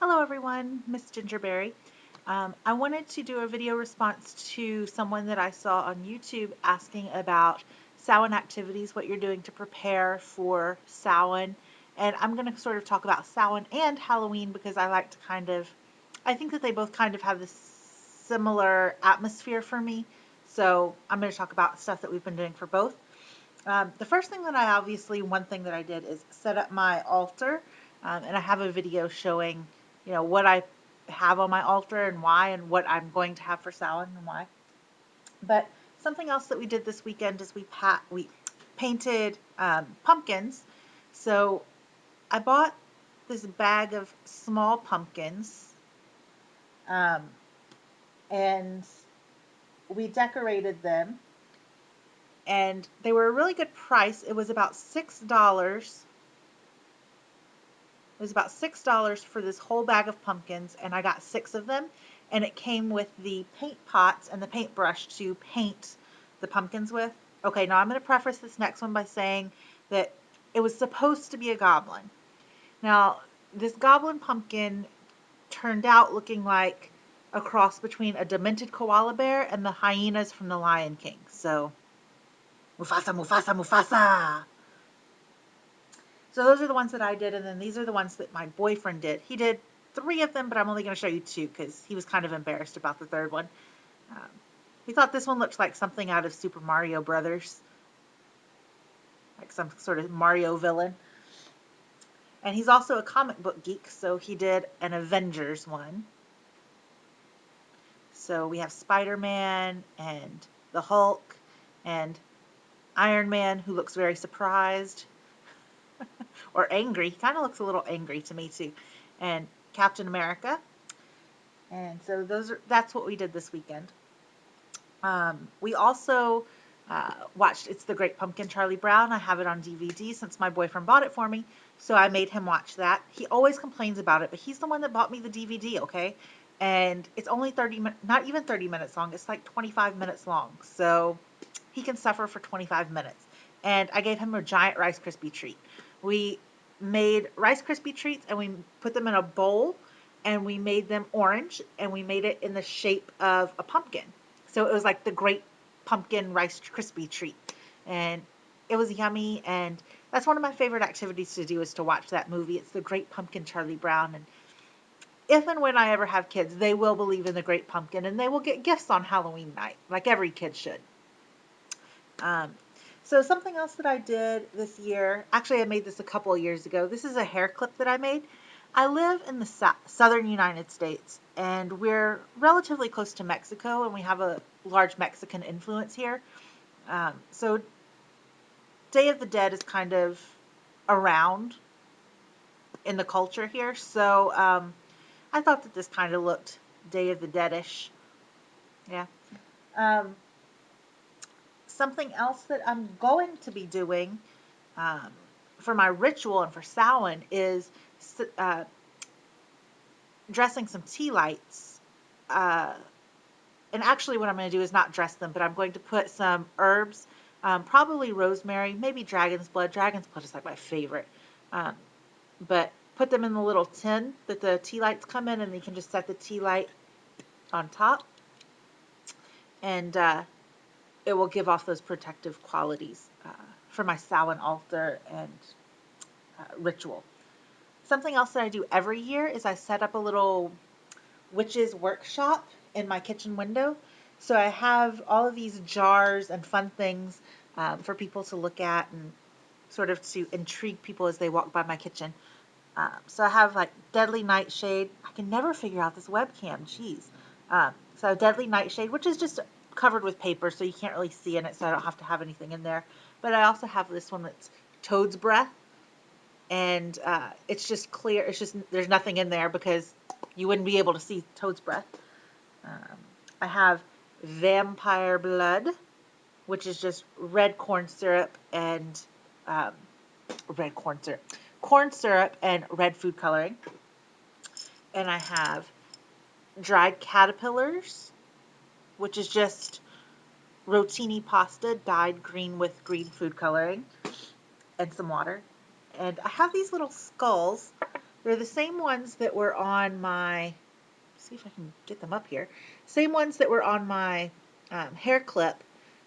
Hello everyone, Miss Gingerberry. I wanted to do a video response to someone that I saw on YouTube asking about Samhain activities, what you're doing to prepare for Samhain. And I'm going to sort of talk about Samhain and Halloween because I think that they both kind of have this similar atmosphere for me. So I'm going to talk about stuff that we've been doing for both. The first thing that one thing that I did is set up my altar, and I have a video showing, what I have on my altar and why, and what I'm going to have for Samhain and why. But something else that we did this weekend is we painted pumpkins. So I bought this bag of small pumpkins, um, and we decorated them, and they were a really good price. It was about $6. It was about $6 for this whole bag of pumpkins, and I got 6 of them. And it came with the paint pots and the paintbrush to paint the pumpkins with. Okay, now I'm going to preface this next one by saying that it was supposed to be a goblin. Now, this goblin pumpkin turned out looking like a cross between a demented koala bear and the hyenas from The Lion King. So, Mufasa, Mufasa, Mufasa! So those are the ones that I did, and then these are the ones that my boyfriend did. He did 3 of them, but I'm only going to show you 2 because he was kind of embarrassed about the third one. Um, he thought this one looked like something out of Super Mario Brothers, like some sort of Mario villain. And he's also a comic book geek, so he did an Avengers one. So we have Spider-Man and the Hulk and Iron Man, who looks very surprised or angry. He kind of looks a little angry to me too. And Captain America. And so that's what we did this weekend. We also watched It's the Great Pumpkin, Charlie Brown. I have it on DVD since my boyfriend bought it for me, so I made him watch that. He always complains about it, but he's the one that bought me the DVD, okay? And it's only 30 minutes, not even 30 minutes long. It's like 25 minutes long, so he can suffer for 25 minutes. And I gave him a giant Rice Krispie treat. We made Rice Krispie treats and we put them in a bowl, and we made them orange, and we made it in the shape of a pumpkin. So it was like the Great Pumpkin Rice Krispie treat. And it was yummy, and that's one of my favorite activities to do is to watch that movie. It's the Great Pumpkin, Charlie Brown. And if and when I ever have kids, they will believe in the Great Pumpkin, and they will get gifts on Halloween night, like every kid should. Um, so something else that I did this year, actually I made this a couple of years ago. This is a hair clip that I made. I live in the southern United States, and we're relatively close to Mexico, and we have a large Mexican influence here. So Day of the Dead is kind of around in the culture here. So I thought that this kind of looked Day of the Dead-ish. Yeah. Um, Something else that I'm going to be doing um, for my ritual and for Samhain is uh, dressing some tea lights. Uh, and actually, what I'm going to do is not dress them, but I'm going to put some herbs, probably rosemary, maybe dragon's blood. Dragon's blood is like my favorite. Um, but put them in the little tin that the tea lights come in, and you can just set the tea light on top. And it will give off those protective qualities for my Samhain altar and ritual. Something else that I do every year is I set up a little witch's workshop in my kitchen window. So I have all of these jars and fun things for people to look at and sort of to intrigue people as they walk by my kitchen. So I have like Deadly Nightshade. I can never figure out this webcam. Jeez. So Deadly Nightshade, which is just covered with paper, so you can't really see in it, so I don't have to have anything in there. But I also have this one that's Toad's Breath, and it's just clear. It's just there's nothing in there because you wouldn't be able to see Toad's Breath. I have Vampire Blood, which is just red corn syrup and um, corn syrup and red food coloring. And I have dried caterpillars, which is just rotini pasta dyed green with green food coloring and some water. And I have these little skulls They're the same ones that were on my, see if I can get them up here. Same ones that were on my hair clip.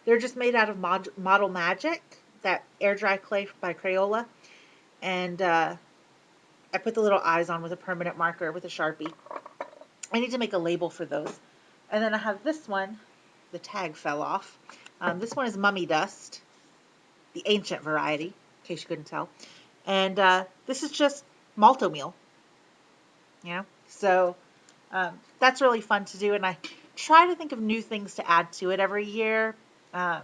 They're just made out of Model Magic, that air dry clay by Crayola. And I put the little eyes on with a permanent marker with a Sharpie. I need to make a label for those. And then I have this one. The tag fell off. This one is Mummy Dust, the ancient variety, in case you couldn't tell. And this is just malto meal, you know? So that's really fun to do. And I try to think of new things to add to it every year. Um,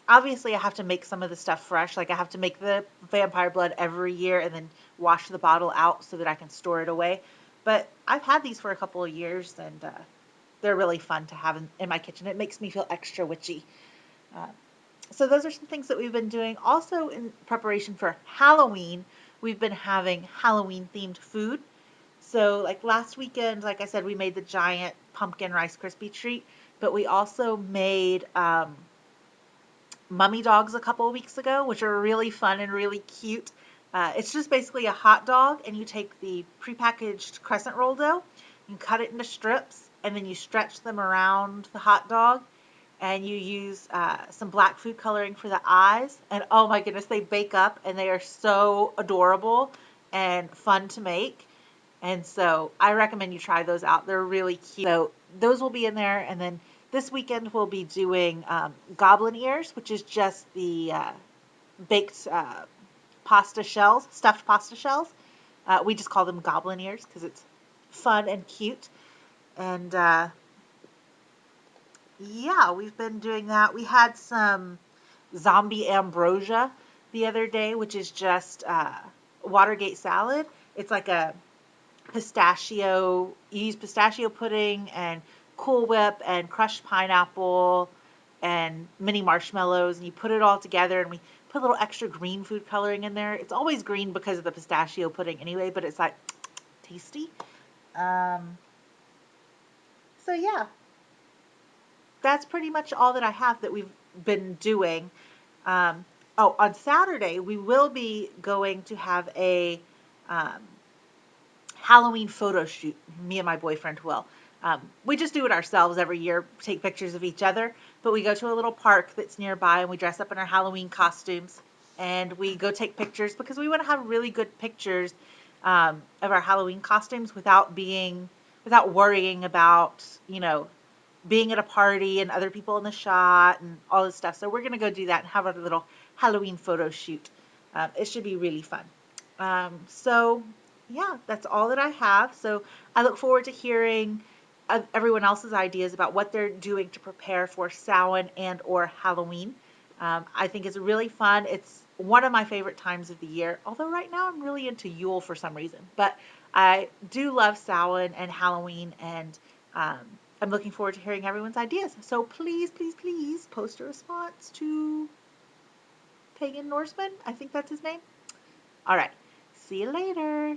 Obviously, I have to make some of the stuff fresh. Like I have to make the vampire blood every year and then wash the bottle out so that I can store it away. But I've had these for a couple of years, and they're really fun to have in my kitchen. It makes me feel extra witchy. Uh, so those are some things that we've been doing. Also, in preparation for Halloween, we've been having Halloween themed food. So like last weekend, like I said, we made the giant pumpkin Rice Krispie treat, but we also made mummy dogs a couple of weeks ago, which are really fun and really cute. It's just basically a hot dog, and you take the prepackaged crescent roll dough, you cut it into strips, and then you stretch them around the hot dog, and you use some black food coloring for the eyes. And oh my goodness, they bake up, and they are so adorable and fun to make. And so I recommend you try those out. They're really cute. So those will be in there. And then this weekend we'll be doing goblin ears, which is just the baked pasta shells, stuffed pasta shells. We just call them goblin ears because it's fun and cute. And yeah, we've been doing that. We had some zombie ambrosia the other day, which is just Watergate salad. It's like a pistachio, you use pistachio pudding and Cool Whip and crushed pineapple and mini marshmallows, and you put it all together, and we put a little extra green food coloring in there. It's always green because of the pistachio pudding anyway, but it's like tasty. Um, so yeah, that's pretty much all that I have that we've been doing. Oh, on Saturday we will be going to have a um, Halloween photo shoot. Me and my boyfriend will. We just do it ourselves every year, take pictures of each other. But we go to a little park that's nearby, and we dress up in our Halloween costumes, and we go take pictures because we want to have really good pictures of our Halloween costumes without worrying about being at a party and other people in the shot and all this stuff. So we're gonna go do that and have a little Halloween photo shoot. It should be really fun. So yeah, that's all that I have. So I look forward to hearing everyone else's ideas about what they're doing to prepare for Samhain and or Halloween. I think it's really fun. It's one of my favorite times of the year, although right now I'm really into Yule for some reason. But I do love Samhain and Halloween, and um, I'm looking forward to hearing everyone's ideas. So please, please, please post a response to Pagan Norseman. I think that's his name. All right. See you later.